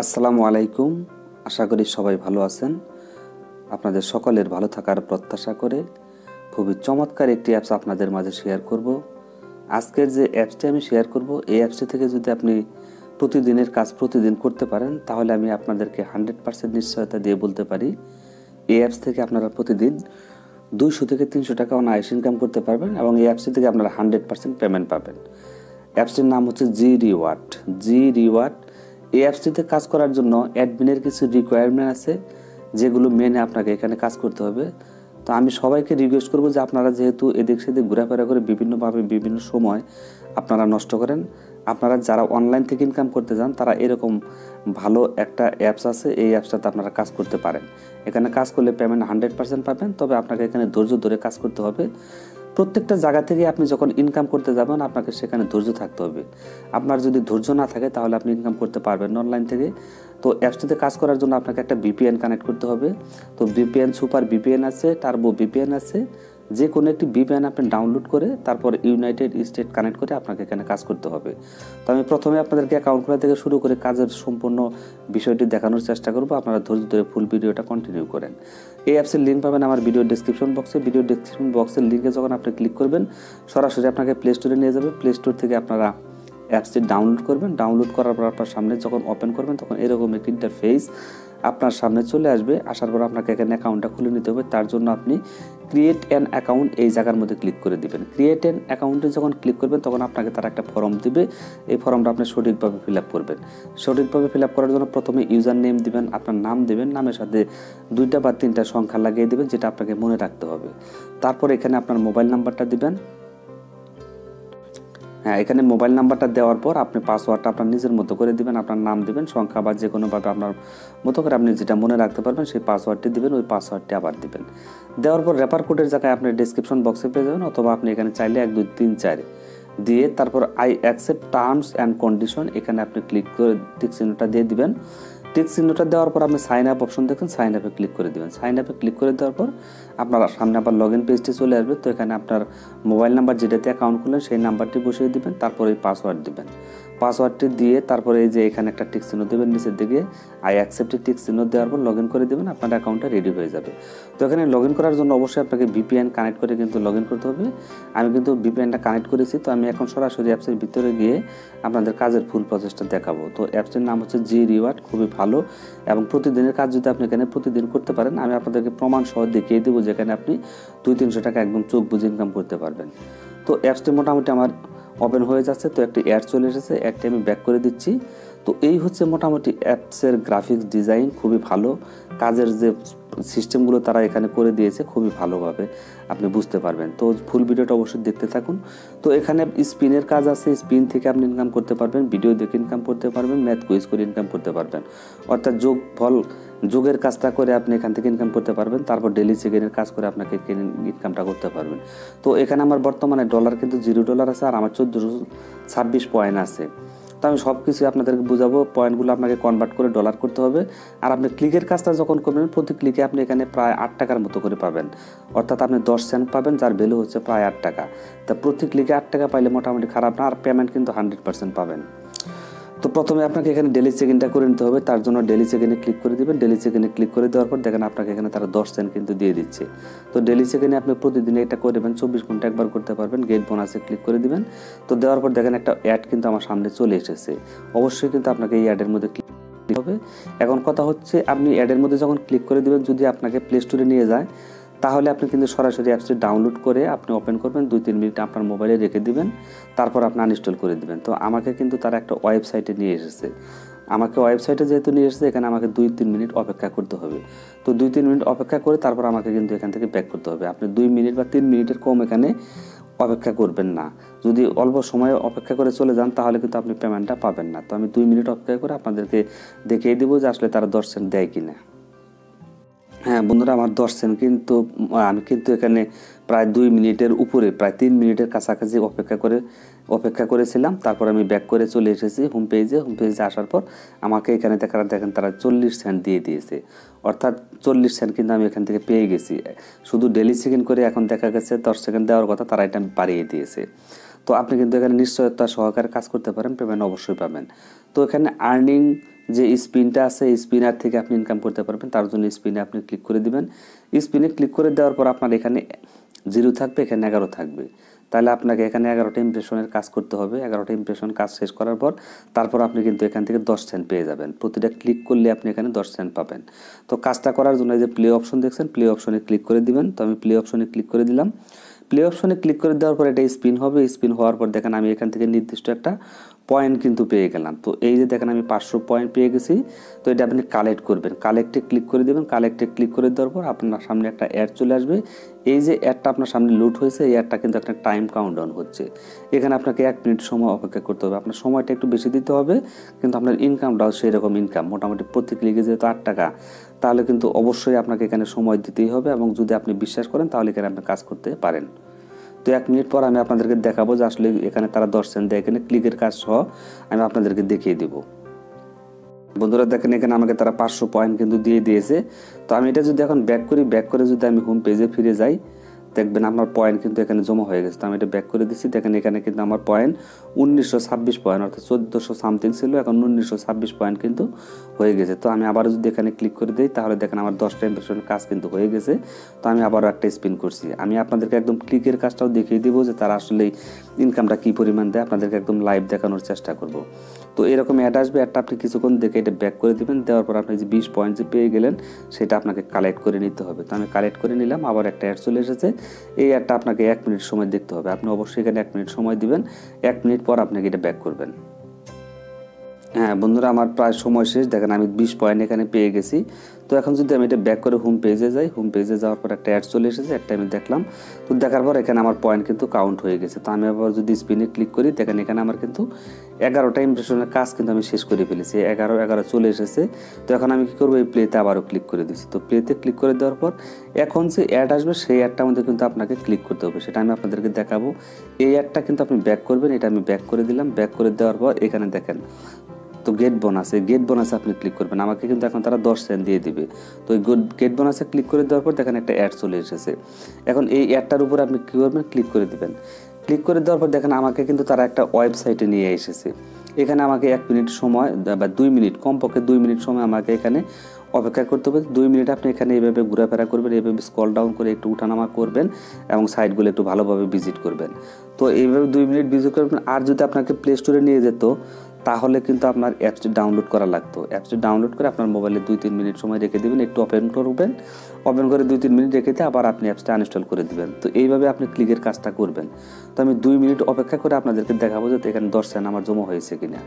আসসালামু আলাইকুম। আশা করি সবাই ভালো আছেন। আপনাদের সকলের ভালো থাকার প্রত্যাশা করে খুবই চমৎকার একটি অ্যাপস আপনাদের মাঝে শেয়ার করব। আজকের যে অ্যাপসটি আমি শেয়ার করব, এই অ্যাপসটি থেকে যদি আপনি প্রতিদিনের কাজ প্রতিদিন করতে পারেন, তাহলে আমি আপনাদেরকে 100% নিশ্চয়তা দিয়ে বলতে পারি এই অ্যাপস থেকে আপনারা প্রতিদিন 200 থেকে 300 টাকা অনায়াসে ইনকাম করতে পারবেন এবং এই অ্যাপসটি থেকে আপনারা 100% পেমেন্ট পাবেন। অ্যাপসটির নাম হচ্ছে জি রিওয়ার্ড। এই অ্যাপসটিতে কাজ করার জন্য অ্যাডমিনের কিছু রিকোয়ারমেন্ট আছে, যেগুলো মেনে আপনাকে এখানে কাজ করতে হবে। তো আমি সবাইকে রিকোয়েস্ট করব যে আপনারা যেহেতু এদিক সেদিক ঘোরাফেরা করে বিভিন্নভাবে বিভিন্ন সময় আপনারা নষ্ট করেন, আপনারা যারা অনলাইন থেকে ইনকাম করতে যান তারা এরকম ভালো একটা অ্যাপস আছে, এই অ্যাপসটাতে আপনারা কাজ করতে পারেন। এখানে কাজ করলে পেমেন্ট 100% পাবেন, তবে আপনাকে এখানে ধৈর্য ধরে কাজ করতে হবে। প্রত্যেকটা জায়গা থেকে আপনি যখন ইনকাম করতে যাবেন আপনাকে সেখানে ধৈর্য থাকতে হবে। আপনার যদি ধৈর্য না থাকে তাহলে আপনি ইনকাম করতে পারবেন না অনলাইন থেকে। তো অ্যাপসটিতে কাজ করার জন্য আপনাকে একটা ভিপিএন কানেক্ট করতে হবে। তো ভিপিএন, সুপার ভিপিএন আছে, টার্বো ভিপিএন আছে, যে কোনো একটি ভিপিএন আপনি ডাউনলোড করে তারপর ইউনাইটেড স্টেট কানেক্ট করে আপনাকে এখানে কাজ করতে হবে। তো আমি প্রথমে আপনাদেরকে অ্যাকাউন্ট খোলা থেকে শুরু করে কাজের সম্পূর্ণ বিষয়টি দেখানোর চেষ্টা করব। আপনারা ধৈর্য ধরে ফুল ভিডিওটা কন্টিনিউ করেন। এই অ্যাপসের লিঙ্ক পাবেন আমার ভিডিও ডেসক্রিপশন বক্সের লিঙ্কে যখন আপনি ক্লিক করবেন সরাসরি আপনাকে প্লে স্টোরে নিয়ে যাবে। প্লে স্টোর থেকে আপনারা অ্যাপসটি ডাউনলোড করবেন। ডাউনলোড করার পর আপনার সামনে যখন ওপেন করবেন তখন এরকম একটি ইন্টারফেস আপনার সামনে চলে আসবে। আসার পর আপনাকে এখানে অ্যাকাউন্টটা খুলে নিতে হবে। তার জন্য আপনি ক্রিয়েট অ্যান অ্যাকাউন্ট এই জায়গার মধ্যে ক্লিক করে দিবেন। ক্রিয়েট অ্যান অ্যাকাউন্টে যখন ক্লিক করবেন তখন আপনাকে তারা একটা ফর্ম দিবে। এই ফর্মটা আপনি সঠিকভাবে ফিল আপ করবেন। সঠিকভাবে ফিল আপ করার জন্য প্রথমে ইউজার নেম দিবেন, আপনার নাম দেবেন, নামের সাথে 2টা বা 3টা সংখ্যা লাগিয়ে দেবেন, যেটা আপনাকে মনে রাখতে হবে। তারপর এখানে আপনার মোবাইল নাম্বারটা দিবেন। এখানে মোবাইল নাম্বারটা দেওয়ার পর আপনি পাসওয়ার্ডটা আপনার নিজের মতো করে দিবেন, আপনার নাম দিবেন, সংখ্যা বা যে কোনোভাবে আপনার মতো করে আপনি যেটা মনে রাখতে পারবেন সেই পাসওয়ার্ডটি দিবেন। ওই পাসওয়ার্ডটি আবার দিবেন। দেওয়ার পর রেফার কোডের জায়গায় আপনি ডেসক্রিপশন বক্সে পেয়ে যাবেন, অথবা আপনি এখানে চাইলে 1 2 3 4 দিয়ে তারপর I accept terms and condition এখানে আপনি ক্লিক করে টিক চিহ্নটা দিয়ে দিবেন। টিক চিহ্নটা দেওয়ার পর আপনি সাইন আপ অপশন দেখেন, সাইন আপে ক্লিক করে দেবেন। সাইন আপে ক্লিক করে দেওয়ার পর আপনার সামনে আবার লগ ইন পেজটি চলে আসবে। তো এখানে আপনার মোবাইল নাম্বার যেটাতে অ্যাকাউন্ট খুলেন সেই নাম্বারটি বসিয়ে দিবেন, তারপর এই পাসওয়ার্ড দিবেন। পাসওয়ার্ডটি দিয়ে তারপরে এই যে এখানে একটা টিক চিহ্ন দেবেন নিচের দিকে, আই অ্যাকসেপ্টেড টিক চিহ্ন দেওয়ার পর লগ ইন করে দেবেন, আপনার অ্যাকাউন্টটা রেডি হয়ে যাবে। তো এখানে লগ ইন করার জন্য অবশ্যই আপনাকে ভিপিএন কানেক্ট করে কিন্তু লগ ইন করতে হবে। আমি কিন্তু ভিপিএনটা কানেক্ট করেছি। তো আমি এখন সরাসরি অ্যাপসের ভিতরে গিয়ে আপনাদের কাজের ফুল প্রসেসটা দেখাবো। তো অ্যাপসের নাম হচ্ছে জি রিওয়ার্ড, খুবই ভালো এবং প্রতিদিনের কাজ যদি আপনি এখানে প্রতিদিন করতে পারেন, আমি আপনাদেরকে প্রমাণ সহ দেখিয়ে দেবো যেখানে আপনি 200-300 টাকা একদম চোখ বুঝে ইনকাম করতে পারবেন। তো অ্যাপসটি মোটামুটি আমার ওপেন হয়ে যাচ্ছে। তো একটি অ্যাড চলে এসেছে, অ্যাডটি আমি ব্যাক করে দিচ্ছি। তো এই হচ্ছে মোটামুটি অ্যাপসের গ্রাফিক্স ডিজাইন, খুবই ভালো। কাজের যে সিস্টেমগুলো তারা এখানে করে দিয়েছে খুবই ভালোভাবে আপনি বুঝতে পারবেন। তো ফুল ভিডিওটা অবশ্যই দেখতে থাকুন। তো এখানে স্পিনের কাজ আছে, স্পিন থেকে আপনি ইনকাম করতে পারবেন, ভিডিও দেখে ইনকাম করতে পারবেন, ম্যাথ কুইজ করে ইনকাম করতে পারবেন, অর্থাৎ যোগের কাজটা করে আপনি এখান থেকে ইনকাম করতে পারবেন। তারপর ডেলি চেকেনের কাজ করে আপনাকে ইনকামটা করতে পারবেন। তো এখানে আমার বর্তমানে ডলার কিন্তু $0 আছে, আর আমার 1426 পয়েন্ট আছে। তো আমি সব কিছু আপনাদেরকে বুঝাবো। পয়েন্টগুলো আপনাকে কনভার্ট করে ডলার করতে হবে। আর আপনি ক্লিকের কাজটা যখন করবেন প্রতি ক্লিকে আপনি এখানে প্রায় 8 টাকার মতো করে পাবেন, অর্থাৎ আপনি 10 সেন্ট পাবেন, যার ভ্যালু হচ্ছে প্রায় 8 টাকা। তা প্রতি ক্লিকে 8 টাকা পাইলে মোটামুটি খারাপ না, আর পেমেন্ট কিন্তু 100% পাবেন। তো প্রথমে আপনাকে এখানে ডেলি চেক-ইনটা করে নিতে হবে। তার জন্য ডেলি চেক-ইনে ক্লিক করে দিবেন। ডেলি চেক-ইনে ক্লিক করে দেওয়ার পর দেখেন আপনাকে এখানে তারা 10 সেন্ট কিন্তু দিয়ে দিচ্ছে। তো ডেলি চেক-ইনে আপনি প্রতিদিন এটা করে দেবেন, 24 ঘন্টা একবার করতে পারবেন। গেট বোনাসে ক্লিক করে দিবেন। তো দেওয়ার পর দেখেন একটা অ্যাড কিন্তু আমার সামনে চলে এসেছে। অবশ্যই কিন্তু আপনাকে এই অ্যাডের মধ্যে ক্লিক হবে। এখন কথা হচ্ছে আপনি অ্যাডের মধ্যে যখন ক্লিক করে দিবেন, যদি আপনাকে প্লে স্টোরে নিয়ে যায় তাহলে আপনি কিন্তু সরাসরি অ্যাপসটি ডাউনলোড করে আপনি ওপেন করবেন, 2-3 মিনিট আপনার মোবাইলে রেখে দিবেন, তারপর আপনি আনইনস্টল করে দিবেন। তো আমাকে কিন্তু তারা একটা ওয়েবসাইটে নিয়ে এসেছে। আমাকে ওয়েবসাইটে যেহেতু নিয়ে এসেছে, এখানে আমাকে 2-3 মিনিট অপেক্ষা করতে হবে। তো 2-3 মিনিট অপেক্ষা করে তারপর আমাকে কিন্তু এখান থেকে ব্যাক করতে হবে। আপনি 2 মিনিট বা 3 মিনিটের কম এখানে অপেক্ষা করবেন না। যদি অল্প সময় অপেক্ষা করে চলে যান তাহলে কিন্তু আপনি পেমেন্টটা পাবেন না। তো আমি 2 মিনিট অপেক্ষা করে আপনাদেরকে দেখিয়ে দেবো যে আসলে তারা 10 সেন্ট দেয় কিনা। হ্যাঁ বন্ধুরা, আমার 10 সেন্ট কিন্তু আমি কিন্তু এখানে প্রায় 2 মিনিটের উপরে, প্রায় 3 মিনিটের কাছাকাছি অপেক্ষা করেছিলাম। তারপর আমি ব্যাক করে চলে এসেছি হোম পেজে আসার পর আমাকে এখানে দেখেন তারা 40 সেন্ট দিয়ে দিয়েছে, অর্থাৎ 40 সেন্ট কিন্তু আমি এখান থেকে পেয়ে গেছি। শুধু ডেলি সেকেন্ড করে এখন দেখা গেছে 10 সেকেন্ড দেওয়ার কথা, তারা এটা বাড়িয়ে দিয়েছে। তো আপনি কিন্তু এখানে নিশ্চয়তা সহকারে কাজ করতে পারেন, পেমেন্ট অবশ্যই পাবেন। তো এখানে আর্নিং যে স্পিনটা আছে এই স্পিনার থেকে আপনি ইনকাম করতে পারবেন, তার জন্য স্পিনে আপনি ক্লিক করে দিবেন। স্পিনে ক্লিক করে দেওয়ার পর আপনার এখানে 0 থাকবে, এখানে 11 থাকবে। তাহলে আপনাকে এখানে 11টা ইমপ্রেশনের কাজ করতে হবে। 11টা ইমপ্রেশন কাজ শেষ করার পর তারপর আপনি কিন্তু এখান থেকে 10 সেন্ট পেয়ে যাবেন। প্রতিটা ক্লিক করলে আপনি এখানে 10 সেন্ট পাবেন। তো কাজটা করার জন্য যে প্লে অপশন দেখছেন, প্লে অপশনে ক্লিক করে দিবেন। তো আমি প্লে অপশনে ক্লিক করে দিলাম। প্লে অপশনে ক্লিক করে দেওয়ার পর এটা স্পিন হবে। স্পিন হওয়ার পর দেখেন আমি এখান থেকে নির্দিষ্ট একটা পয়েন্ট কিন্তু পেয়ে গেলাম। তো এই যে দেখেন আমি 500 পয়েন্ট পেয়ে গেছি। তো এটা আপনি কালেক্ট করবেন, কালেক্টে ক্লিক করে দেবেন। কালেক্টে ক্লিক করে দেওয়ার পর আপনার সামনে একটা অ্যাড চলে আসবে। এই যে অ্যাডটা আপনার সামনে লুট হয়েছে, এই অ্যাডটা কিন্তু একটা টাইম কাউন্টডাউন হচ্ছে। এখানে আপনাকে 1 মিনিট সময় অপেক্ষা করতে হবে। আপনার সময়টা একটু বেশি দিতে হবে, কিন্তু আপনার ইনকামটাও সেই রকম ইনকাম, মোটামুটি প্রতি ক্লিকে যেহেতু 8 টাকা, তাহলে কিন্তু অবশ্যই আপনাকে এখানে সময় দিতেই হবে। এবং যদি আপনি বিশ্বাস করেন তাহলে এখানে আপনি কাজ করতে পারেন। তো 1 মিনিট পর আমি আপনাদেরকে দেখাবো যে আসলে এখানে তারা 10 সেন্ট দেয়। এখানে ক্লিকের কাজ সহ আমি আপনাদেরকে দেখিয়ে দিব। বন্ধুরা দেখেন এখানে আমাকে তারা 500 পয়েন্ট কিন্তু দিয়ে দিয়েছে। তো আমি এটা যদি এখন ব্যাক করি, ব্যাক করে যদি আমি হোম পেজে ফিরে যাই, দেখবেন আমার পয়েন্ট কিন্তু এখানে জমা হয়ে গেছে। তো আমি এটা ব্যাক করে দিচ্ছি। দেখেন এখানে কিন্তু আমার পয়েন্ট 1926 পয়েন্ট, অর্থাৎ 1400 সামথিং ছিল, এখন 1926 পয়েন্ট কিন্তু হয়ে গেছে। তো আমি আবারও যদি এখানে ক্লিক করে দিই, তাহলে দেখেন আমার 10টা ইমপ্রেশনের কাজ কিন্তু হয়ে গেছে। তো আমি আবারও একটা স্পিন করছি। আমি আপনাদেরকে একদম ক্লিকের কাজটাও দেখিয়ে দিব যে তারা আসলে ইনকামটা কী পরিমাণ দেয়, আপনাদেরকে একদম লাইভ দেখানোর চেষ্টা করব। তো এরকম অ্যাড আসবে, অ্যাডটা আপনি কিছুক্ষণ দেখে এটা ব্যাক করে দেবেন। দেওয়ার পর আপনি যে 20 পয়েন্ট যে পেয়ে গেলেন, সেটা আপনাকে কালেক্ট করে নিতে হবে। তো আমি কালেক্ট করে নিলাম। আবার একটা অ্যাড চলে এসেছে। এই অ্যাডটা আপনাকে 1 মিনিট সময় দেখতে হবে। আপনি অবশ্যই এখানে 1 মিনিট সময় দিবেন। 1 মিনিট পর আপনাকে এটা ব্যাক করবেন। হ্যাঁ বন্ধুরা, আমার প্রায় সময় শেষ। দেখেন আমি 20 পয়েন্ট এখানে পেয়ে গেছি। তো এখন যদি আমি এটা ব্যাক করে হোম পেজে যাই, হোম পেজে যাওয়ার পর একটা অ্যাড চলে এসেছে, একটা আমি দেখলাম। তো দেখার পর এখানে আমার পয়েন্ট কিন্তু কাউন্ট হয়ে গেছে। তো আমি আবার যদি স্পিনে ক্লিক করি, দেখেন এখানে আমার কিন্তু 11টা ইমপ্রেশনের কাজ কিন্তু আমি শেষ করে ফেলেছি। 11 চলে এসেছে। তো এখন আমি কী করবো, এই প্লেতে আবারও ক্লিক করে দিচ্ছি। তো প্লেতে ক্লিক করে দেওয়ার পর এখন যে অ্যাড আসবে, সেই অ্যাডটার মধ্যে কিন্তু আপনাকে ক্লিক করতে হবে। সেটা আমি আপনাদেরকে দেখাবো। এই অ্যাডটা কিন্তু আপনি ব্যাক করবেন। এটা আমি ব্যাক করে দিলাম। ব্যাক করে দেওয়ার পর এখানে দেখেন তো গেট বোনাস, এই গেট বোনাসে আপনি ক্লিক করবেন। আমাকে কিন্তু এখন তারা 10 সেন্ট দিয়ে দিবে। তো এই গেট বোনাসে ক্লিক করে দেওয়ার পর দেখেন একটা অ্যাড চলে এসেছে। এখন এই অ্যাডটার উপর আপনি কী করবেন, ক্লিক করে দিবেন। ক্লিক করে দেওয়ার পর দেখেন আমাকে কিন্তু তারা একটা ওয়েবসাইটে নিয়ে এসেছে। এখানে আমাকে 1 মিনিট সময় বা 2 মিনিট, কমপক্ষে 2 মিনিট সময় আমাকে এখানে অপেক্ষা করতে হবে। 2 মিনিট আপনি এখানে এইভাবে ঘোরাফেরা করবেন, এইভাবে স্ক্রল ডাউন করে একটু উঠানামা করবেন এবং সাইটগুলো একটু ভালোভাবে ভিজিট করবেন। তো এইভাবে 2 মিনিট ভিজিট করবেন। আর যদি আপনাকে প্লে স্টোরে নিয়ে যেত, তাহলে কিন্তু আপনার অ্যাপসটি ডাউনলোড করা লাগতো। অ্যাপসটি ডাউনলোড করে আপনার মোবাইলে 2-3 মিনিট সময় রেখে দেবেন, একটু ওপেন করবেন। ওপেন করে 2-3 মিনিট রেখে দিয়ে আবার আপনি অ্যাপসটা আনইনস্টল করে দেবেন। তো এইভাবে আপনি ক্লিকের কাজটা করবেন। তো আমি 2 মিনিট অপেক্ষা করে আপনাদেরকে দেখাবো যে এখানে 10 সেন্ট আমার জমা হয়েছে কিনা।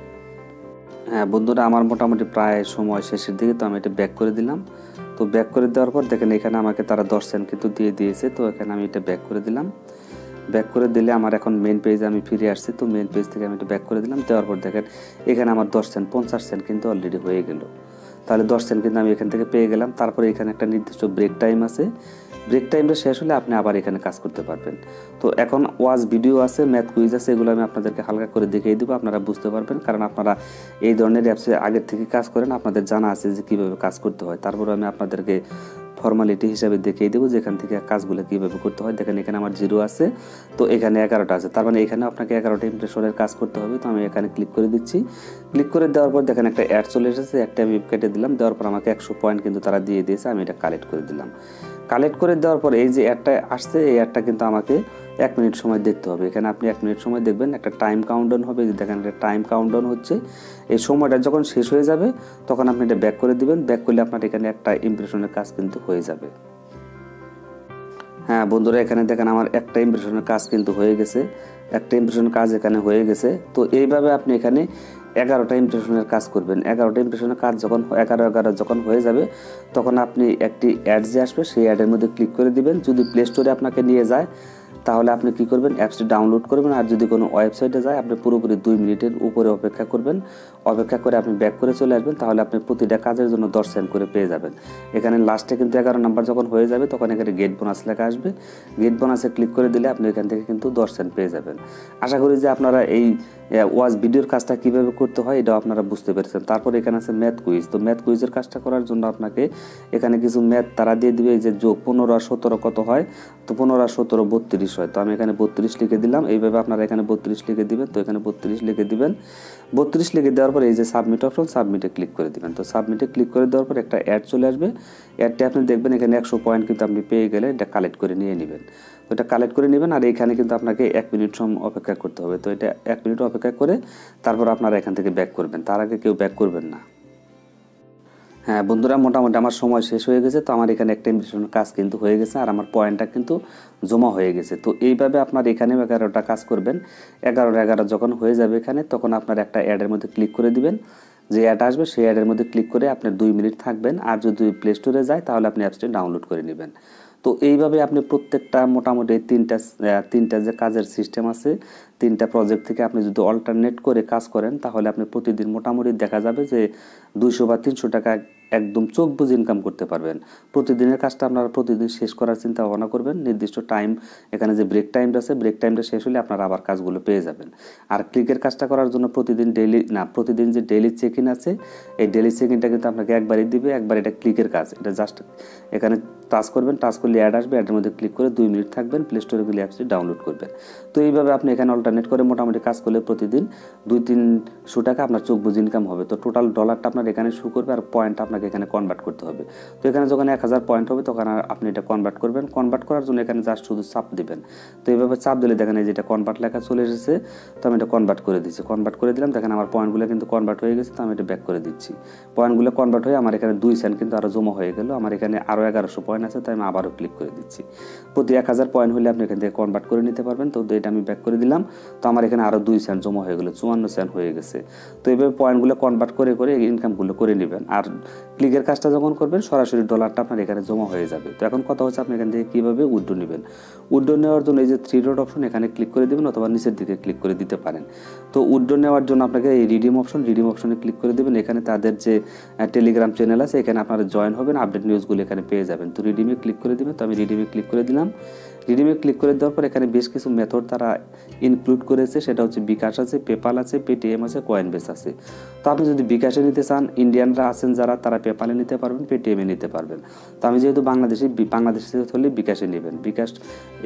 হ্যাঁ বন্ধুরা, আমার মোটামুটি প্রায় সময় শেষের দিকে। তো আমি এটা ব্যাক করে দিলাম। তো ব্যাক করে দেওয়ার পর দেখেন এখানে আমাকে তারা 10 সেন্ট কিন্তু দিয়ে দিয়েছে। তো এখানে আমি এটা ব্যাক করে দিলাম। ব্যাক করে দিলে আমার এখন মেন পেজে আমি ফিরে আসছি। তো মেন পেজ থেকে আমি এটা ব্যাক করে দিলাম। দেওয়ার পর দেখেন এখানে আমার 10 সেন্ট 50 সেন্ট কিন্তু অলরেডি হয়ে গেল। তাহলে 10 সেন্ট কিন্তু আমি এখান থেকে পেয়ে গেলাম। তারপরে এখানে একটা নির্দিষ্ট ব্রেক টাইম আছে। ব্রেক টাইমটা শেষ হলে আপনি আবার এখানে কাজ করতে পারবেন। তো এখন ওয়াজ ভিডিও আছে, ম্যাথ কুইজ আছে, এগুলো আমি আপনাদেরকে হালকা করে দেখিয়ে দেবো, আপনারা বুঝতে পারবেন। কারণ আপনারা এই ধরনের অ্যাপসে আগের থেকে কাজ করেন, আপনাদের জানা আছে যে কীভাবে কাজ করতে হয়। তারপরে আমি আপনাদেরকে ফর্মালিটি হিসাবে দেখিয়ে দেবো যেখান থেকে কাজগুলো কীভাবে করতে হয়। দেখেন এখানে আমার 0 আছে, তো এখানে 11টা আছে। তার মানে এখানে আপনাকে 11টা ইমপ্রেশনের কাজ করতে হবে। তো আমি এখানে ক্লিক করে দিচ্ছি। ক্লিক করে দেওয়ার পর দেখেন একটা অ্যাড চলে এসেছে। একটা আমি কেটে দিলাম। দেওয়ার পর আমাকে 100 পয়েন্ট কিন্তু তারা দিয়ে দিয়েছে। আমি এটা কালেক্ট করে দিলাম। কালেক্ট করে দেওয়ার পর এই যে অ্যাডটা আসছে, এই অ্যাডটা কিন্তু আমাকে 1 মিনিট সময় দেখতে হবে। এখানে আপনি 1 মিনিট সময় দেখবেন, একটা টাইম কাউন্টডাউন হবে। দেখেন একটা টাইম কাউন্টডাউন হচ্ছে। এই সময়টা যখন শেষ হয়ে যাবে, তখন আপনি এটা ব্যাক করে দিবেন। ব্যাক করলে আপনার এখানে একটা ইমপ্রেশনের কাজ কিন্তু হয়ে যাবে। হ্যাঁ বন্ধুরা, এখানে দেখেন আমার একটা ইমপ্রেশনের কাজ কিন্তু হয়ে গেছে। একটা ইমপ্রেশনের কাজ এখানে হয়ে গেছে। তো এইভাবে আপনি এখানে 11টা ইমপ্রেশনের কাজ করবেন। 11টা ইমপ্রেশনের কাজ যখন 11 যখন হয়ে যাবে, তখন আপনি একটি অ্যাড যে আসবে, সেই অ্যাডের মধ্যে ক্লিক করে দিবেন। যদি প্লে স্টোরে আপনাকে নিয়ে যায়, তাহলে আপনি কি করবেন, অ্যাপসটি ডাউনলোড করবেন। আর যদি কোনো ওয়েবসাইটে যায়, আপনি পুরোপুরি 2 মিনিটের উপরে অপেক্ষা করবেন। অপেক্ষা করে আপনি ব্যাক করে চলে আসবেন। তাহলে আপনি প্রতিটা কাজের জন্য 10 সেন্ট করে পেয়ে যাবেন। এখানে লাস্টে কিন্তু 11 নাম্বার যখন হয়ে যাবে, তখন এখানে গেট বোনাস লেখা আসবে। গেট বোনাসে ক্লিক করে দিলে আপনি এখান থেকে কিন্তু 10 সেন্ট পেয়ে যাবেন। আশা করি যে আপনারা এই ওয়াচ ভিডিওর কাজটা কীভাবে করতে হয় এটাও আপনারা বুঝতে পেরেছেন। তারপর এখানে আছে ম্যাথ কুইজ। তো ম্যাথ কুইজের কাজটা করার জন্য আপনাকে এখানে কিছু ম্যাথ তারা দিয়ে দিবে। এই যে যোগ 15 আর 17 কত হয়, তো 15 আর 17 32 32 হয়, তো আমি এখানে 32 লিখে দিলাম। এইভাবে আপনারা এখানে 32 লিখে দিবেন। তো এখানে 32 লিখে দিবেন। 32 লিখে দেওয়ার পর এই যে সাবমিট অপশন, সাবমিটে ক্লিক করে দিবেন। তো সাবমিটে ক্লিক করে দেওয়ার পর একটা অ্যাড চলে আসবে। অ্যাডটা আপনি দেখবেন এখানে 100 পয়েন্ট কিন্তু আপনি পেয়ে গেলে এটা কালেক্ট করে নিয়ে নেবেন। তো এটা কালেক্ট করে নেবেন, আর এখানে কিন্তু আপনাকে 1 মিনিট সময় অপেক্ষা করতে হবে। তো এটা 1 মিনিট অপেক্ষা করে তারপর আপনারা এখান থেকে ব্যাক করবেন, তার আগে কেউ ব্যাক করবেন না। হ্যাঁ বন্ধুরা, মোটামুটি আমার সময় শেষ হয়ে গেছে। তো আমার এখানে একটা ইনভিটেশনের কাজ কিন্তু হয়ে গেছে, আর আমার পয়েন্টটা কিন্তু জমা হয়ে গেছে। তো এইভাবে আপনার এখানে 11টা কাজ করবেন। 11 যখন হয়ে যাবে এখানে, তখন আপনার একটা অ্যাডের মধ্যে ক্লিক করে দিবেন। যে অ্যাড আসবে সেই অ্যাডের মধ্যে ক্লিক করে আপনি 2 মিনিট থাকবেন, আর যদি প্লে স্টোরে যায় তাহলে আপনি অ্যাপসটি ডাউনলোড করে নেবেন। তো এইভাবে আপনি প্রত্যেকটা মোটামুটি তিনটা যে কাজের সিস্টেম আছে, 3টা প্রজেক্ট থেকে আপনি যদি অল্টারনেট করে কাজ করেন, তাহলে আপনি প্রতিদিন মোটামুটি দেখা যাবে যে 200 বা 300 টাকা একদম চোখ বুঝে ইনকাম করতে পারবেন। প্রতিদিনের কাজটা আপনারা প্রতিদিন শেষ করার চিন্তা ভাবনা করবেন। নির্দিষ্ট টাইম, এখানে যে ব্রেক টাইমটা আছে, ব্রেক টাইমটা শেষ হলে আপনারা আবার কাজগুলো পেয়ে যাবেন। আর ক্লিকের কাজটা করার জন্য প্রতিদিন যে ডেইলি চেক ইন আছে, এই ডেইলি চেক ইনটা কিন্তু আপনাকে একবারই দিবে। একবার এটা ক্লিকের কাজ, এটা জাস্ট এখানে টাচ করবেন, টাচ করলে অ্যাড আসবে, অ্যাডের মধ্যে ক্লিক করে 2 মিনিট থাকবেন, প্লে স্টোরে গেলে অ্যাপসটি ডাউনলোড করবেন। তো এইভাবে আপনি এখানে অল্টারনেট করে মোটামুটি কাজ করলে প্রতিদিন 200-300 টাকা আপনার চোখ বুঝে ইনকাম হবে। তো টোটাল ডলারটা আপনার এখানে শো করবে, আর পয়েন্টটা আপনাকে এখানে কনভার্ট করতে হবে। তো এখানে যখন 1000 পয়েন্ট হবে তখন আপনি এটা কনভার্ট করবেন। কনভার্ট করার জন্য এখানে জাস্ট শুধু চাপ দিবেন। তো এইভাবে চাপ দিলে দেখেন এই যেটা কনভার্ট লেখা চলে এসেছে। তো আমি এটা কনভার্ট করে দিচ্ছি, কনভার্ট করে দিলাম। দেখেন আমার পয়েন্টগুলো কিন্তু কনভার্ট হয়ে গেছে। তো আমি এটা ব্যাক করে দিচ্ছি। পয়েন্টগুলো কনভার্ট হয়ে আমার এখানে 2 সেন্ট কিন্তু আরও জমা হয়ে গেল। আমার এখানে আরও 1100 পয়েন্ট আছে, তাই আমি আবারও ক্লিক করে দিচ্ছি। প্রতি 1000 পয়েন্ট হলে আপনি এখান থেকে কনভার্ট করে নিতে পারবেন। তো এটা আমি ব্যাক করে দিলাম। তো আমার এখানে আরও 2 সেন্ট জমা হয়ে গেল, 54 সেন্ট হয়ে গেছে। তো এইভাবে পয়েন্টগুলো কনভার্ট করে করে ইনকামগুলো করে নেবেন। আর ক্লিকের কাজটা যখন করবেন সরাসরি ডলারটা আপনার এখানে জমা হয়ে যাবে। তো এখন কথা হচ্ছে আপনি এখান থেকে কীভাবে উইথড্র নেবেন। উইথড্র নেওয়ার জন্য এই যে 3 ডট অপশন, এখানে ক্লিক করে দেবেন, অথবা নিচের দিকে ক্লিক করে দিতে পারেন। তো উইথড্র নেওয়ার জন্য আপনাকে এই রিডিম অপশনে ক্লিক করে দেবেন। এখানে তাদের যে টেলিগ্রাম চ্যানেল আছে, এখানে আপনারা জয়েন হবেন, আপডেট নিউজগুলো এখানে পেয়ে যাবেন। তো রিডিমে ক্লিক করে দেবেন। তো আমি রিডিমে ক্লিক করে দিলাম। রিডিমে ক্লিক করে দেওয়ার পর এখানে বেশ কিছু মেথড তারা ইনক্লুড করেছে, সেটা হচ্ছে বিকাশ আছে, পেপাল আছে, পেটিএম আছে, কয়েনবেস আছে। তো আপনি যদি বিকাশে নিতে চান, ইন্ডিয়ানরা আছেন যারা, তারা পেপালে নিতে পারবেন, পেটিএমে নিতে পারবেন। তো আমি যেহেতু বাংলাদেশে হলে বিকাশে নেবেন। বিকাশ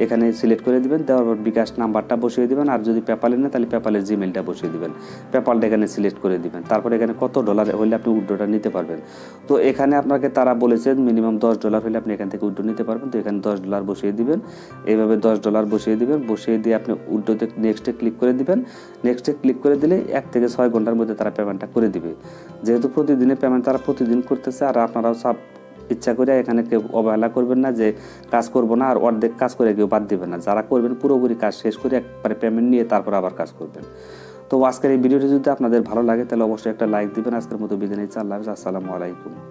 এখানে সিলেক্ট করে দিবেন, দেওয়ার পর বিকাশ নাম্বারটা বসিয়ে দিবেন। আর যদি পেপালে নেন তাহলে পেপালের জিমেলটা বসিয়ে দিবেন, পেপালটা এখানে সিলেক্ট করে দিবেন। তারপর এখানে কত ডলার হলে আপনি উইথড্রটা নিতে পারবেন। তো এখানে আপনাকে তারা বলেছেন মিনিমাম $10 হলে আপনি এখান থেকে উইথড্র নিতে পারবেন। তো এখানে $10 বসিয়ে দিবেন। এইভাবে $10 বসিয়ে দিবেন। বসিয়ে দিয়ে আপনি উইথড্রোতে নেক্সটে ক্লিক করে দিবেন। নেক্সটে ক্লিক করে দিলে 1 থেকে 6 ঘন্টার মধ্যে তারা পেমেন্টটা করে দিবে। যেহেতু প্রতিদিনের পেমেন্ট তারা প্রতিদিন করতেছে, আর আপনারাও সব ইচ্ছা করে এখানে কেউ অবহেলা করবেন না যে কাজ করব না, আর অর্ধেক কাজ করে কেউ বাদ দিবেন না। যারা করবেন পুরোপুরি কাজ শেষ করে একবারে পেমেন্ট নিয়ে তারপর আবার কাজ করবেন। তো আজকের এই ভিডিওটি যদি আপনাদের ভালো লাগে তাহলে অবশ্যই একটা লাইক দিবেন। আজকের মতো বিদায় নিচ্ছি। আল্লাহ হাফেজ। আসসালামু আলাইকুম।